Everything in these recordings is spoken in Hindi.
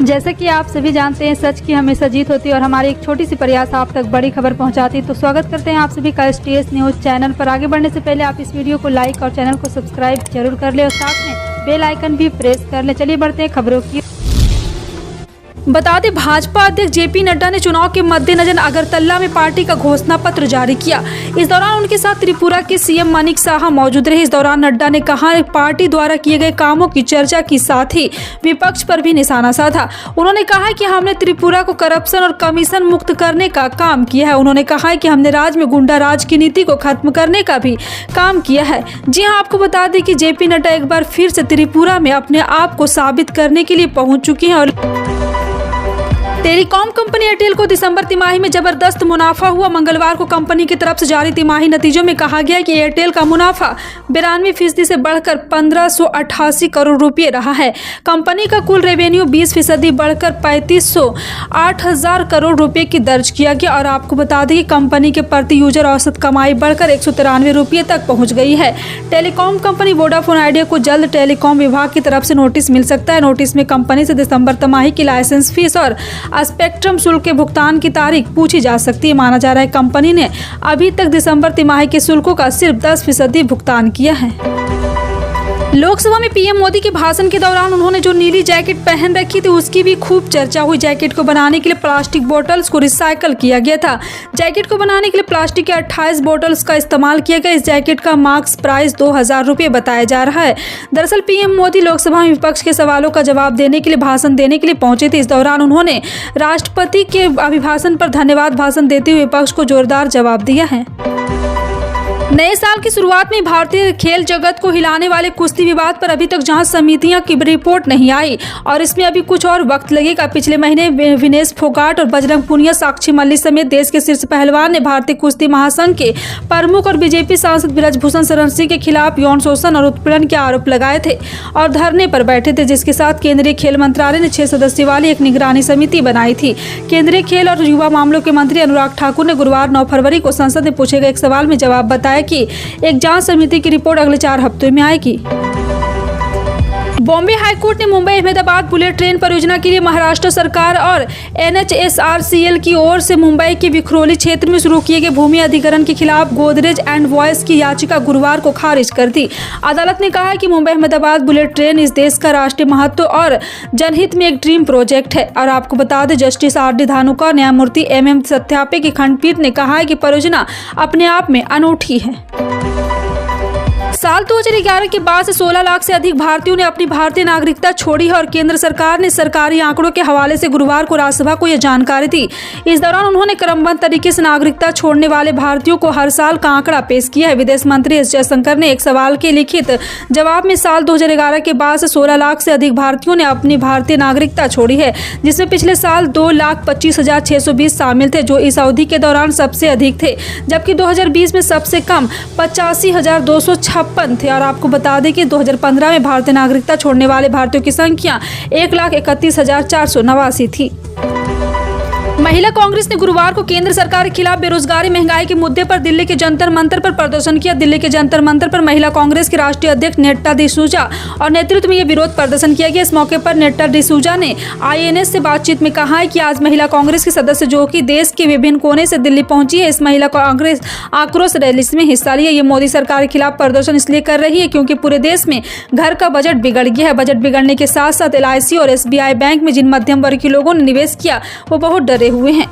जैसा कि आप सभी जानते हैं, सच की हमेशा जीत होती है और हमारी एक छोटी सी प्रयास आप तक बड़ी खबर पहुंचाती है। तो स्वागत करते हैं आप सभी का STS न्यूज़ चैनल पर। आगे बढ़ने से पहले आप इस वीडियो को लाइक और चैनल को सब्सक्राइब जरूर कर ले और साथ में बेल आइकन भी प्रेस कर ले। चलिए बढ़ते हैं खबरों की। बता दें, भाजपा अध्यक्ष JP नड्डा ने चुनाव के मद्देनजर अगरतला में पार्टी का घोषणा पत्र जारी किया। इस दौरान उनके साथ त्रिपुरा के CM मानिक साहा मौजूद रहे। इस दौरान नड्डा ने कहा, पार्टी द्वारा किए गए कामों की चर्चा की, साथ ही विपक्ष पर भी निशाना साधा। उन्होंने कहा कि हमने त्रिपुरा को करप्शन और कमीशन मुक्त करने का काम किया है। उन्होंने कहा कि हमने राज्य में गुंडा राज की नीति को खत्म करने का भी काम किया है। जी हां, आपको बता दें कि JP नड्डा एक बार फिर से त्रिपुरा में अपने आप को साबित करने के लिए पहुंच चुकी हैं। और टेलीकॉम कंपनी एयरटेल को दिसंबर तिमाही में जबरदस्त मुनाफा हुआ। मंगलवार को कंपनी की तरफ से जारी तिमाही नतीजों में कहा गया कि एयरटेल का मुनाफा 92% से बढ़कर 1588 करोड़ रुपए रहा है। कंपनी का कुल रेवेन्यू 20% बढ़कर 3508 करोड़ रुपए की दर्ज किया गया। और आपको बता दें कि कंपनी के प्रति यूजर औसत कमाई बढ़कर 193 रुपये तक पहुंच गई है। टेलीकॉम कंपनी वोडाफोन आइडिया को जल्द टेलीकॉम विभाग की तरफ से नोटिस मिल सकता है। नोटिस में कंपनी से दिसंबर तिमाही की लाइसेंस फीस और स्पेक्ट्रम शुल्क के भुगतान की तारीख पूछी जा सकती है। माना जा रहा है कंपनी ने अभी तक दिसंबर तिमाही के शुल्कों का सिर्फ 10% भुगतान किया है। लोकसभा में PM मोदी के भाषण के दौरान उन्होंने जो नीली जैकेट पहन रखी थी उसकी भी खूब चर्चा हुई। जैकेट को बनाने के लिए प्लास्टिक बोतल्स को रिसाइकल किया गया था। जैकेट को बनाने के लिए प्लास्टिक के 28 बोतल्स का इस्तेमाल किया गया। इस जैकेट का मार्क्स प्राइस 2000 रुपये बताया जा रहा है। दरअसल PM मोदी लोकसभा में विपक्ष के सवालों का जवाब देने के लिए भाषण देने के लिए पहुंचे थे। इस दौरान उन्होंने राष्ट्रपति के अभिभाषण पर धन्यवाद भाषण देते हुए विपक्ष को जोरदार जवाब दिया है। नए साल की शुरुआत में भारतीय खेल जगत को हिलाने वाले कुश्ती विवाद पर अभी तक जांच समितियां की रिपोर्ट नहीं आई और इसमें अभी कुछ और वक्त लगेगा। पिछले महीने विनेश फोगाट और बजरंग पुनिया, साक्षी मल्लिक समेत देश के शीर्ष पहलवान ने भारतीय कुश्ती महासंघ के प्रमुख और BJP सांसद बृजभूषण शरण सिंह के खिलाफ यौन शोषण और उत्पीड़न के आरोप लगाए थे और धरने पर बैठे थे, जिसके साथ केंद्रीय खेल मंत्रालय ने 6 सदस्यों वाली एक निगरानी समिति बनाई थी। केंद्रीय खेल और युवा मामलों के मंत्री अनुराग ठाकुर ने गुरुवार 9 फरवरी को संसद में पूछे गए एक सवाल में जवाब बताया कि एक जांच समिति की रिपोर्ट अगले 4 हफ्तों में आएगी। बॉम्बे हाईकोर्ट ने मुंबई अहमदाबाद बुलेट ट्रेन परियोजना के लिए महाराष्ट्र सरकार और NHSRCL की ओर से मुंबई के विखरोली क्षेत्र में शुरू किए गए भूमि अधिग्रहण के खिलाफ गोदरेज एंड वॉयस की याचिका गुरुवार को खारिज कर दी। अदालत ने कहा कि मुंबई अहमदाबाद बुलेट ट्रेन इस देश का राष्ट्रीय महत्व और जनहित में एक ड्रीम प्रोजेक्ट है। और आपको बता दें, जस्टिस RD धानुका और न्यायमूर्ति MM सत्यापे की खंडपीठ ने कहा है कि परियोजना अपने आप में अनूठी है। साल 2011 के बाद से 16 लाख से अधिक भारतीयों ने अपनी भारतीय नागरिकता छोड़ी है और केंद्र सरकार ने सरकारी आंकड़ों के हवाले से गुरुवार को राज्यसभा को यह जानकारी दी। इस दौरान उन्होंने क्रमबद्ध तरीके से नागरिकता छोड़ने वाले भारतीयों को हर साल का आंकड़ा पेश किया है। विदेश मंत्री S जयशंकर ने एक सवाल के लिखित जवाब में साल 2011 के बाद से 16 लाख से अधिक भारतीयों ने अपनी भारतीय नागरिकता छोड़ी है, जिसमें पिछले साल 2,25,620 शामिल थे, जो इस अवधि के दौरान सबसे अधिक थे, जबकि 2020 में सबसे कम 85,256 थे। और आपको बता दें कि 2015 में भारतीय नागरिकता छोड़ने वाले भारतीयों की संख्या 1,31,489 थी। महिला कांग्रेस ने गुरुवार को केंद्र सरकार के खिलाफ बेरोजगारी महंगाई के मुद्दे पर दिल्ली के जंतर मंतर पर प्रदर्शन किया। दिल्ली के जंतर मंतर पर महिला कांग्रेस के राष्ट्रीय अध्यक्ष नेट्टा डिसूजा और नेतृत्व में यह विरोध प्रदर्शन किया गया। इस मौके पर नेट्टा डिसूजा ने INS से बातचीत में कहा है कि आज महिला कांग्रेस के सदस्य जो कि देश के विभिन्न कोने से दिल्ली पहुंची है, इस महिला कांग्रेस आक्रोश रैली में हिस्सा लिया। ये मोदी सरकार के खिलाफ प्रदर्शन इसलिए कर रही है क्योंकि पूरे देश में घर का बजट बिगड़ गया है। बजट बिगड़ने के साथ साथ LIC और SBI बैंक में जिन मध्यम वर्ग के लोगों ने निवेश किया वो बहुत डरे हुए हैं।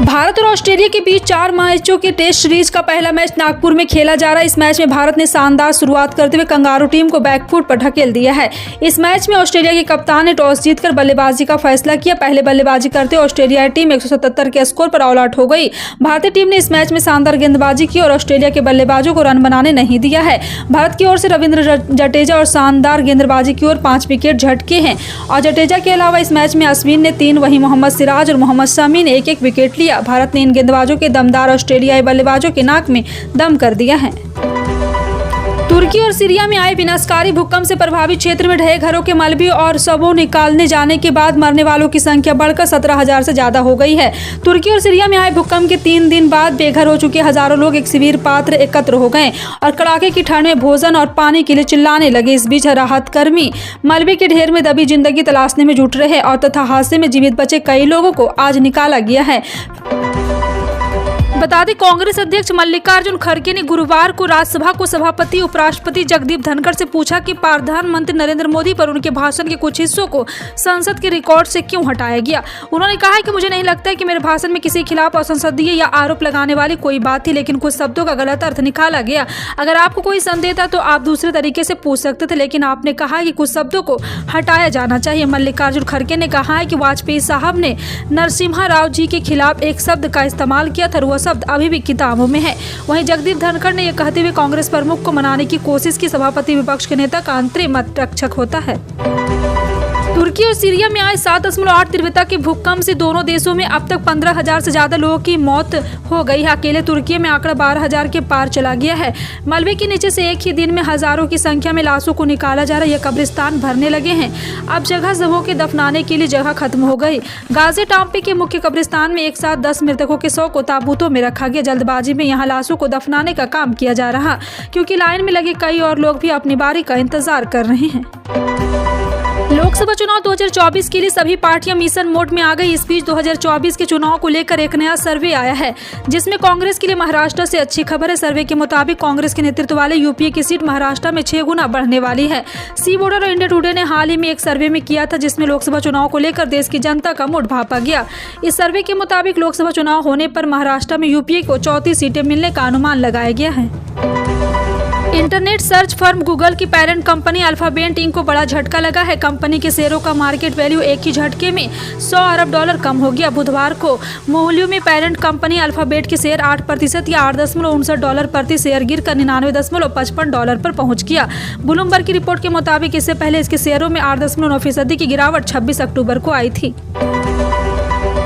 भारत और ऑस्ट्रेलिया के बीच 4 मैचों के टेस्ट सीरीज का पहला मैच नागपुर में खेला जा रहा है। इस मैच में भारत ने शानदार शुरुआत करते हुए कंगारू टीम को बैकफुट पर ढकेल दिया है। इस मैच में ऑस्ट्रेलिया के कप्तान ने टॉस जीतकर बल्लेबाजी का फैसला किया। पहले बल्लेबाजी करते ऑस्ट्रेलियाई टीम 177 के स्कोर पर ऑल आउट हो गई। भारतीय टीम ने इस मैच में शानदार गेंदबाजी की और ऑस्ट्रेलिया के बल्लेबाजों को रन बनाने नहीं दिया है। भारत की ओर से रविंद्र जडेजा और शानदार गेंदबाजी की ओर 5 विकेट झटके हैं और जडेजा के अलावा इस मैच में अश्विन ने 3, वहीं मोहम्मद सिराज और मोहम्मद शमी ने 1-1 विकेट लिया। भारत ने इन गेंदबाजों के दमदार ऑस्ट्रेलियाई बल्लेबाजों के नाक में दम कर दिया है। तुर्की और सीरिया में आए विनाशकारी भूकंप से प्रभावित क्षेत्र में ढहे घरों के मलबे और शवों निकालने जाने के बाद मरने वालों की संख्या बढ़कर 17,000 से ज्यादा हो गई है। तुर्की और सीरिया में आए भूकंप के 3 दिन बाद बेघर हो चुके हजारों लोग एक शिविर पात्र एकत्र हो गए और कड़ाके की ठंड में भोजन और पानी के लिए चिल्लाने लगे। इस बीच राहत कर्मी मलबे के ढेर में दबी जिंदगी तलाशने में जुट रहे और तथा हादसे में जीवित बचे कई लोगों को आज निकाला गया है। बता दें, कांग्रेस अध्यक्ष मल्लिकार्जुन खड़गे ने गुरुवार को राज्यसभा को सभापति उपराष्ट्रपति जगदीप धनखड़ से पूछा कि प्रधानमंत्री नरेंद्र मोदी पर उनके भाषण के कुछ हिस्सों को संसद के रिकॉर्ड से क्यों हटाया गया। उन्होंने कहा कि मुझे नहीं लगता है कि मेरे भाषण में किसी खिलाफ असंसदीय या आरोप लगाने वाली कोई बात थी, लेकिन कुछ शब्दों का गलत अर्थ निकाला गया। अगर आपको कोई संदेह था तो आप दूसरे तरीके से पूछ सकते थे, लेकिन आपने कहा कि कुछ शब्दों को हटाया जाना चाहिए। मल्लिकार्जुन खड़गे ने कहा है कि वाजपेयी साहब ने नरसिम्हा राव जी के खिलाफ एक शब्द का इस्तेमाल किया था, वह शब्द अभी भी किताबों में है। वहीं जगदीप धनखड़ ने यह कहते हुए कांग्रेस प्रमुख को मनाने की कोशिश की सभापति विपक्ष के नेता का अंतरिम रक्षक होता है। तुर्की और सीरिया में आए 7.8 तीव्रता के भूकंप से दोनों देशों में अब तक 15,000 से ज्यादा लोगों की मौत हो गई है। अकेले तुर्की में आंकड़ा 12,000 के पार चला गया है। मलबे के नीचे से एक ही दिन में हजारों की संख्या में लाशों को निकाला जा रहा है। यह कब्रिस्तान भरने लगे हैं। अब जगह शवों के दफनाने के लिए जगह खत्म हो गई। गाजियान्तेप के मुख्य कब्रिस्तान में एक साथ 10 मृतकों के शव को ताबूतों में रखा गया। जल्दबाजी में यहाँ लाशों को दफनाने का काम किया जा रहा, क्योंकि लाइन में लगे कई और लोग भी अपनी बारी का इंतजार कर रहे हैं। लोकसभा चुनाव 2024 के लिए सभी पार्टियां मिशन मोड में आ गई। इस बीच 2024 के चुनाव को लेकर एक नया सर्वे आया है, जिसमें कांग्रेस के लिए महाराष्ट्र से अच्छी खबर है। सर्वे के मुताबिक कांग्रेस के नेतृत्व वाले यूपीए की सीट महाराष्ट्र में 6 गुना बढ़ने वाली है। सी बोर्डर और इंडिया टुडे ने हाल ही में एक सर्वे में किया था, जिसमें लोकसभा चुनाव को लेकर देश की जनता का मूड भांपा गया। इस सर्वे के मुताबिक लोकसभा चुनाव होने पर महाराष्ट्र में यूपीए को 34 सीटें मिलने का अनुमान लगाया गया है। इंटरनेट सर्च फर्म गूगल की पेरेंट कंपनी अल्फाबेट इंक को बड़ा झटका लगा है। कंपनी के शेयरों का मार्केट वैल्यू एक ही झटके में $100 अरब कम हो गया। बुधवार को मूल्यों में पेरेंट कंपनी अल्फाबेट के शेयर 8% या $8.59 प्रति शेयर गिरकर $99.55 पर पहुंच गया। ब्लूमबर्ग की रिपोर्ट के मुताबिक इससे पहले इसके शेयरों में 8.9% की गिरावट 26 अक्टूबर को आई थी।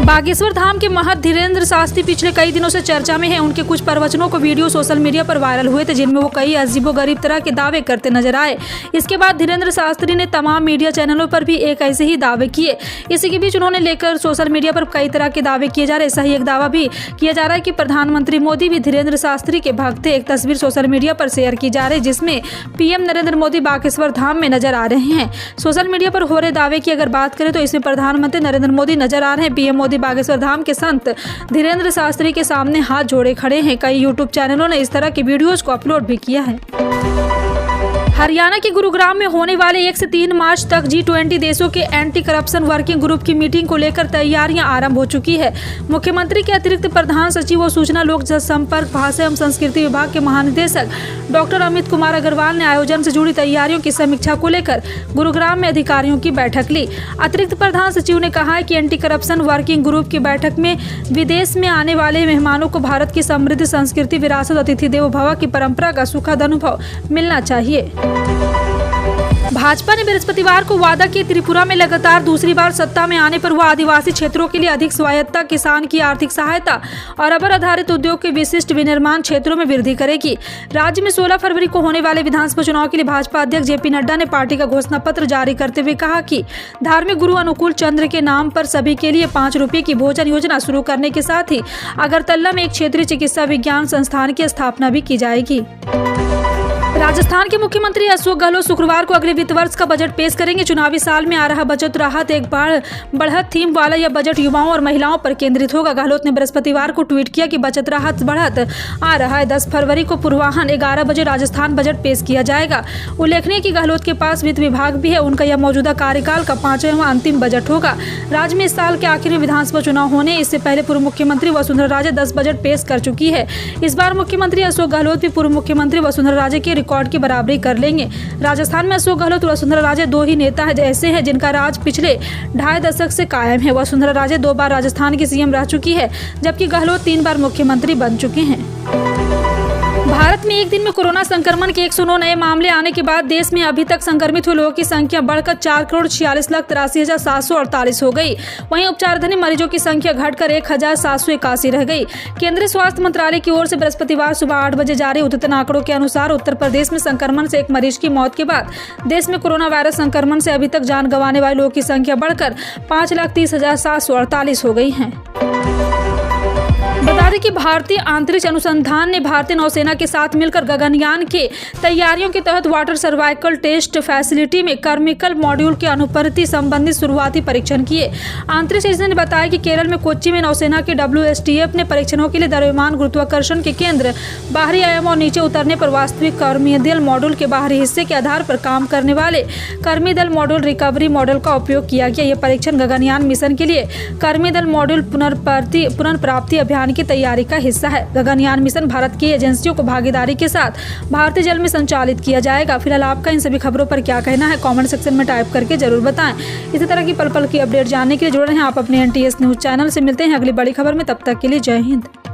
बागेश्वर धाम के महंत धीरेन्द्र शास्त्री पिछले कई दिनों से चर्चा में हैं। उनके कुछ प्रवचनों को वीडियो सोशल मीडिया पर वायरल हुए थे, जिनमें वो कई अजीबोगरीब तरह के दावे करते नजर आए। इसके बाद धीरेन्द्र शास्त्री ने तमाम मीडिया चैनलों पर भी एक ऐसे ही दावे किए। इसी के बीच उन्होंने लेकर सोशल मीडिया पर कई तरह के दावे किए जा रहे। ऐसा ही एक दावा भी किया जा रहा है कि प्रधानमंत्री मोदी भी धीरेन्द्र शास्त्री के भक्त थे। एक तस्वीर सोशल मीडिया पर शेयर की जा रही, जिसमें पीएम नरेंद्र मोदी बागेश्वर धाम में नजर आ रहे हैं। सोशल मीडिया पर हो रहे दावे की अगर बात करें तो इसमें प्रधानमंत्री नरेंद्र मोदी नजर आ रहे हैं। पीएम मोदी बागेश्वर धाम के संत धीरेन्द्र शास्त्री के सामने हाथ जोड़े खड़े हैं। कई यूट्यूब चैनलों ने इस तरह के वीडियोज को अपलोड भी किया है। हरियाणा के गुरुग्राम में होने वाले 1 से 3 मार्च तक G20 देशों के एंटी करप्शन वर्किंग ग्रुप की मीटिंग को लेकर तैयारियां आरंभ हो चुकी है। मुख्यमंत्री के अतिरिक्त प्रधान सचिव और सूचना लोक संपर्क भाषा एवं संस्कृति विभाग के महानिदेशक डॉक्टर अमित कुमार अग्रवाल ने आयोजन से जुड़ी तैयारियों की समीक्षा को लेकर गुरुग्राम में अधिकारियों की बैठक ली। अतिरिक्त प्रधान सचिव ने कहा है कि एंटी करप्शन वर्किंग ग्रुप की बैठक में विदेश में आने वाले मेहमानों को भारत की समृद्ध संस्कृति, विरासत, अतिथि देवो भव की परंपरा का सुखद अनुभव मिलना चाहिए। भाजपा ने बृहस्पतिवार को वादा किया त्रिपुरा में लगातार दूसरी बार सत्ता में आने पर वह आदिवासी क्षेत्रों के लिए अधिक स्वायत्तता, किसान की आर्थिक सहायता और रबर आधारित उद्योग के विशिष्ट विनिर्माण क्षेत्रों में वृद्धि करेगी। राज्य में 16 फरवरी को होने वाले विधानसभा चुनाव के लिए भाजपा अध्यक्ष जेपी नड्डा ने पार्टी का घोषणा पत्र जारी करते हुए कहा कि धार्मिक गुरु अनुकूल चंद्र के नाम पर सभी के लिए 5 रुपये की भोजन योजना शुरू करने के साथ ही अगरतला में एक क्षेत्रीय चिकित्सा विज्ञान संस्थान की स्थापना भी की जाएगी। राजस्थान के मुख्यमंत्री अशोक गहलोत शुक्रवार को अगले वित्त वर्ष का बजट पेश करेंगे। चुनावी साल में आ रहा बचत राहत एक बढ़त थीम वाला यह बजट युवाओं और महिलाओं पर केंद्रित होगा। गहलोत ने बृहस्पतिवार को ट्वीट किया कि बचत राहत बढ़त आ रहा है। 10 फरवरी को पूर्वाह्न 11 बजे राजस्थान बजट पेश किया जाएगा। उल्लेखनीय कि गहलोत के पास वित्त विभाग भी है। उनका यह मौजूदा कार्यकाल का 5वां अंतिम बजट होगा। राज्य में इस साल के आखिर में विधानसभा चुनाव होने इससे पहले पूर्व मुख्यमंत्री वसुंधरा राजे 10 बजट पेश कर चुकी है। इस बार मुख्यमंत्री अशोक गहलोत भी पूर्व मुख्यमंत्री वसुंधरा राजे के रिकॉर्ड की बराबरी कर लेंगे। राजस्थान में अशोक गहलोत और वसुंधरा राजे 2 ही नेता ऐसे हैं जिनका राज पिछले 2.5 दशक से कायम है। वसुंधरा राजे 2 बार राजस्थान की सीएम रह चुकी है, जबकि गहलोत 3 बार मुख्यमंत्री बन चुके हैं। भारत भारत में एक दिन में कोरोना संक्रमण के 109 नए मामले आने के बाद देश में अभी तक संक्रमित हुए लोगों की संख्या बढ़कर 4,46,83,48 हो गई। वहीं उपचाराधीन मरीजों की संख्या घटकर 1,781 रह गई। केंद्रीय स्वास्थ्य मंत्रालय की ओर से बृहस्पतिवार सुबह 8 बजे जारी उद्यतन आंकड़ों के अनुसार उत्तर प्रदेश में संक्रमण से एक मरीज की मौत के बाद देश में कोरोना वायरस संक्रमण से अभी तक जान गंवाने वाले लोगों की संख्या बढ़कर 5,30,748 हो गई है। बता दें कि भारतीय अंतरिक्ष अनुसंधान ने भारतीय नौसेना के साथ मिलकर गगनयान के तैयारियों के तहत वाटर सर्वाइकल टेस्ट फैसिलिटी में कर्मिकल मॉड्यूल के अनुप्रति संबंधित शुरुआती परीक्षण किए। अंतरिक्ष एजेंसी ने बताया कि केरल में कोच्चि में नौसेना के WSTF ने परीक्षणों के लिए द्रव्यमान गुरुत्वाकर्षण के केंद्र, बाहरी आयाम और नीचे उतरने पर वास्तविक कर्मीदल मॉड्यूल के बाहरी हिस्से के आधार पर काम करने वाले कर्मीदल मॉड्यूल रिकवरी मॉडल का उपयोग किया गया। यह परीक्षण गगनयान मिशन के लिए कर्मीदल मॉड्यूल पुनर्प्राप्ति अभियान की तैयारी का हिस्सा है। गगनयान मिशन भारत की एजेंसियों को भागीदारी के साथ भारतीय जल में संचालित किया जाएगा। फिलहाल आपका इन सभी खबरों पर क्या कहना है, कमेंट सेक्शन में टाइप करके जरूर बताएं। इसी तरह की पल पल की अपडेट जानने के लिए जुड़ रहे हैं आप अपने NTS न्यूज चैनल से। मिलते हैं अगली बड़ी खबर में, तब तक के लिए जय हिंद।